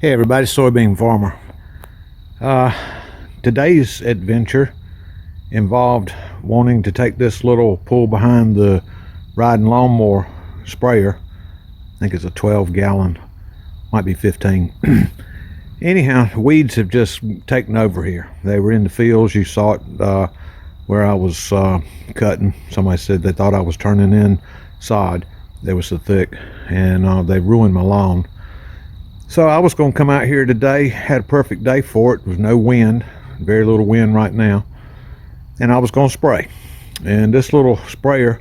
Hey everybody, soybean farmer. Today's adventure involved wanting to take this little pull behind the riding lawnmower sprayer. I think it's a 12-gallon, might be 15. Anyhow, weeds have just taken over here. They were in the fields. You saw it where I was cutting. Somebody said they thought I was turning in sod. They was so thick, and they ruined my lawn. So I was going to come out here today, had a perfect day for it. There was no wind, very little wind right now. And I was going to spray. And this little sprayer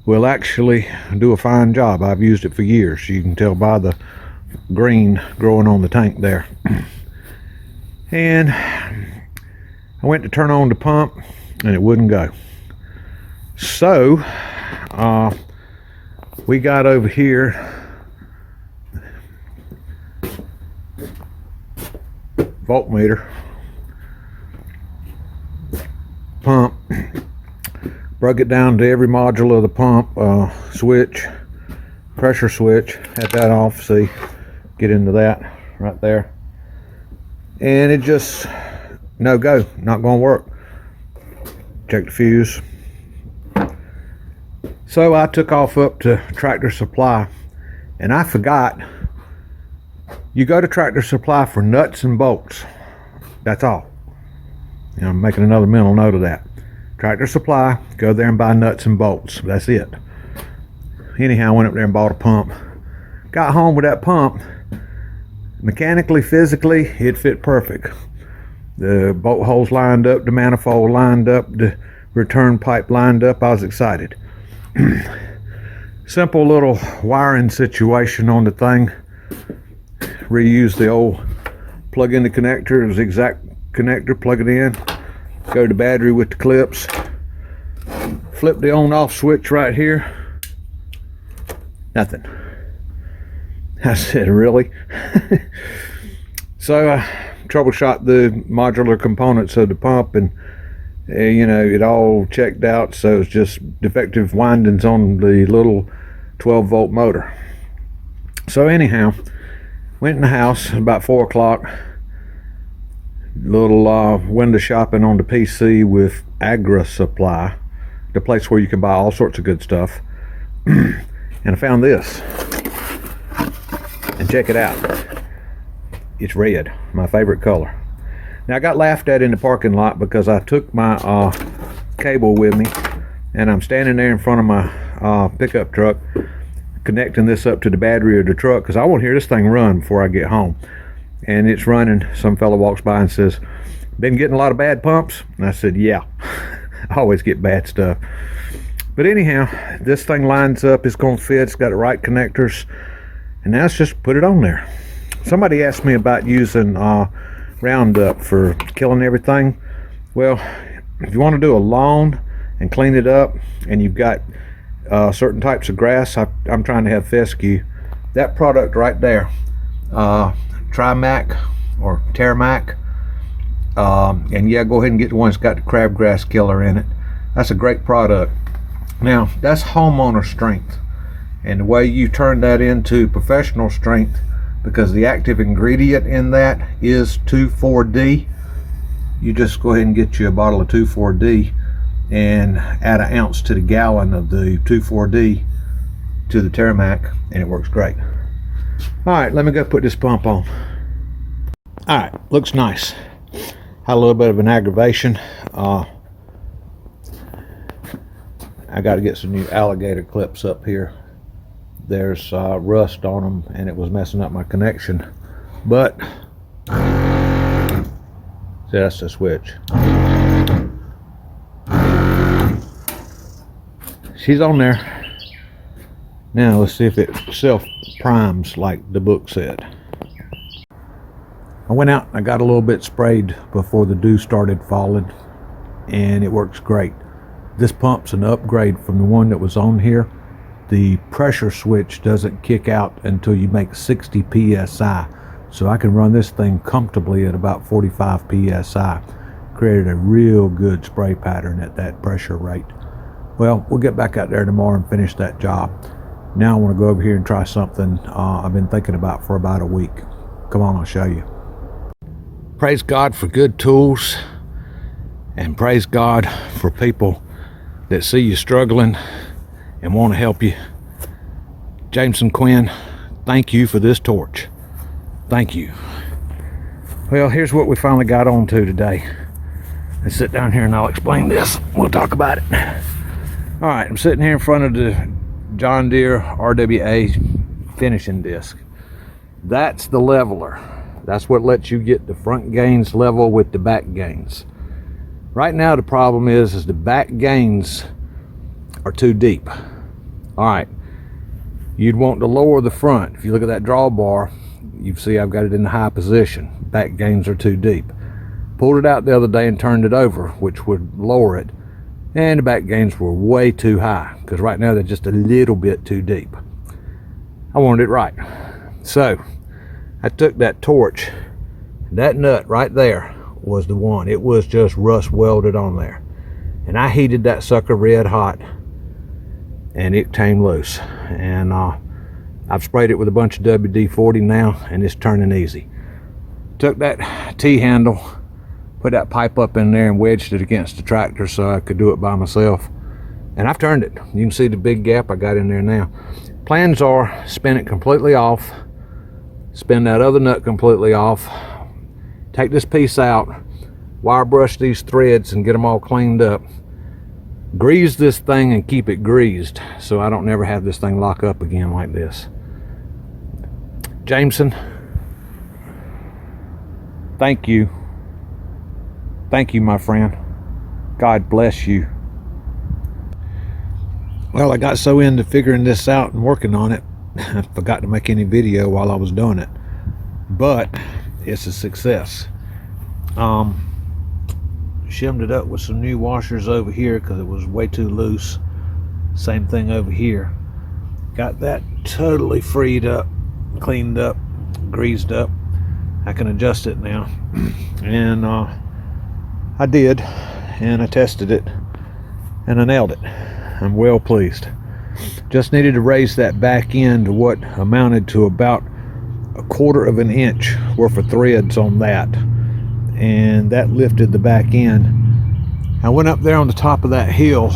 will actually do a fine job. I've used it for years. You can tell by the green growing on the tank there. And I went to turn on the pump and it wouldn't go. So we got over here voltmeter pump, broke it down to every module of the pump, switch, pressure switch, had that off, see, get into that right there, and it just no go, not gonna work. Check the fuse. So I took off up to Tractor Supply, and I forgot you go to Tractor Supply for nuts and bolts. That's all. You know, I'm making another mental note of that. Tractor Supply, go there and buy nuts and bolts. That's it. Anyhow, I went up there and bought a pump. Got home with that pump. Mechanically, physically, it fit perfect. The bolt holes lined up, the manifold lined up, the return pipe lined up. I was excited. Simple little wiring situation on the thing. Reuse the old plug in the connector, zigzag connector, plug it in, go to the battery with the clips, flip the on off switch right here. Nothing. I said, really? So I troubleshot the modular components of the pump, and you know, it all checked out. So it's just defective windings on the little 12-volt motor. So anyhow, went in the house about 4 o'clock. Little window shopping on the PC with Agri Supply, the place where you can buy all sorts of good stuff. And I found this. And check it out. It's red, my favorite color. Now I got laughed at in the parking lot because I took my cable with me, and I'm standing there in front of my pickup truck, connecting this up to the battery of the truck because I want to hear this thing run before I get home. And it's running. Some fella walks by and says, "Been getting a lot of bad pumps?" And I said, "Yeah." I always get bad stuff. But anyhow, this thing lines up. It's going to fit. It's got the right connectors. And now it's just put it on there. Somebody asked me about using Roundup for killing everything. Well, if you want to do a lawn and clean it up, and you've got certain types of grass, I'm trying to have fescue, that product right there, Trimac or Terramac, and yeah, go ahead and get the one that's got the crabgrass killer in it. That's a great product. Now that's homeowner strength, and the way you turn that into professional strength, because the active ingredient in that is 2,4-D. You just go ahead and get you a bottle of 2,4-D and add an ounce to the gallon of the 2,4-D to the Terramac, and it works great. Alright, let me go put this pump on. Alright, looks nice. Had a little bit of an aggravation. I got to get some new alligator clips up here. There's rust on them, and it was messing up my connection. But see, that's the switch. She's on there. Now let's see if it self-primes like the book said. I went out and I got a little bit sprayed before the dew started falling, and it works great. This pump's an upgrade from the one that was on here. The pressure switch doesn't kick out until you make 60 psi. So I can run this thing comfortably at about 45 psi. Created a real good spray pattern at that pressure rate. Well, we'll get back out there tomorrow and finish that job. Now I want to go over here and try something I've been thinking about for about a week. Come on, I'll show you. Praise God for good tools, and praise God for people that see you struggling and want to help you. Jameson Quinn, thank you for this torch. Thank you. Well, here's what we finally got on to today. Let's sit down here and I'll explain this. We'll talk about it. All right, I'm sitting here in front of the John Deere RWA finishing disc. That's the leveler. That's what lets you get the front gains level with the back gains. Right now the problem is the back gains are too deep. All right, you'd want to lower the front. If you look at that drawbar, you see I've got it in the high position. Back gains are too deep. Pulled it out the other day and turned it over, which would lower it, and the back gains were way too high, because right now they're just a little bit too deep. I wanted it right, so I took that torch. That nut right there was the one. It was just rust welded on there, and I heated that sucker red hot, and it came loose. And I've sprayed it with a bunch of WD-40 now, and it's turning easy. Took that T-handle, put that pipe up in there and wedged it against the tractor so I could do it by myself, and I've turned it. You can see the big gap I got in there now. Plans are spin it completely off, spin that other nut completely off, take this piece out, wire brush these threads and get them all cleaned up, grease this thing and keep it greased so I don't never have this thing lock up again like this. Jameson, thank you. Thank you, my friend. God bless you. Well, I got so into figuring this out and working on it, I forgot to make any video while I was doing it, but it's a success. Shimmed it up with some new washers over here because it was way too loose. Same thing over here. Got that totally freed up, cleaned up, greased up. I can adjust it now. And I did, and I tested it, and I nailed it. I'm well pleased. Just needed to raise that back end to what amounted to about 1/4 of an inch worth of threads on that, and that lifted the back end. I went up there on the top of that hill,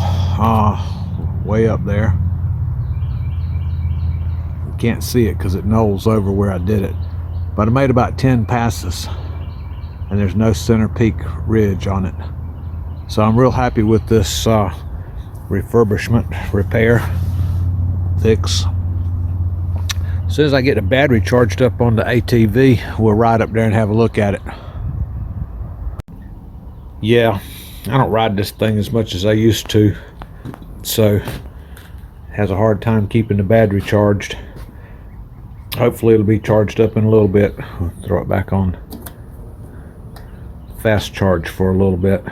way up there. You can't see it because it knolls over where I did it, but I made about 10 passes, and there's no center peak ridge on it. So I'm real happy with this refurbishment, repair, fix. As soon as I get the battery charged up on the ATV, we'll ride up there and have a look at it. Yeah, I don't ride this thing as much as I used to, so it has a hard time keeping the battery charged. Hopefully it'll be charged up in a little bit. I'll throw it back on fast charge for a little bit.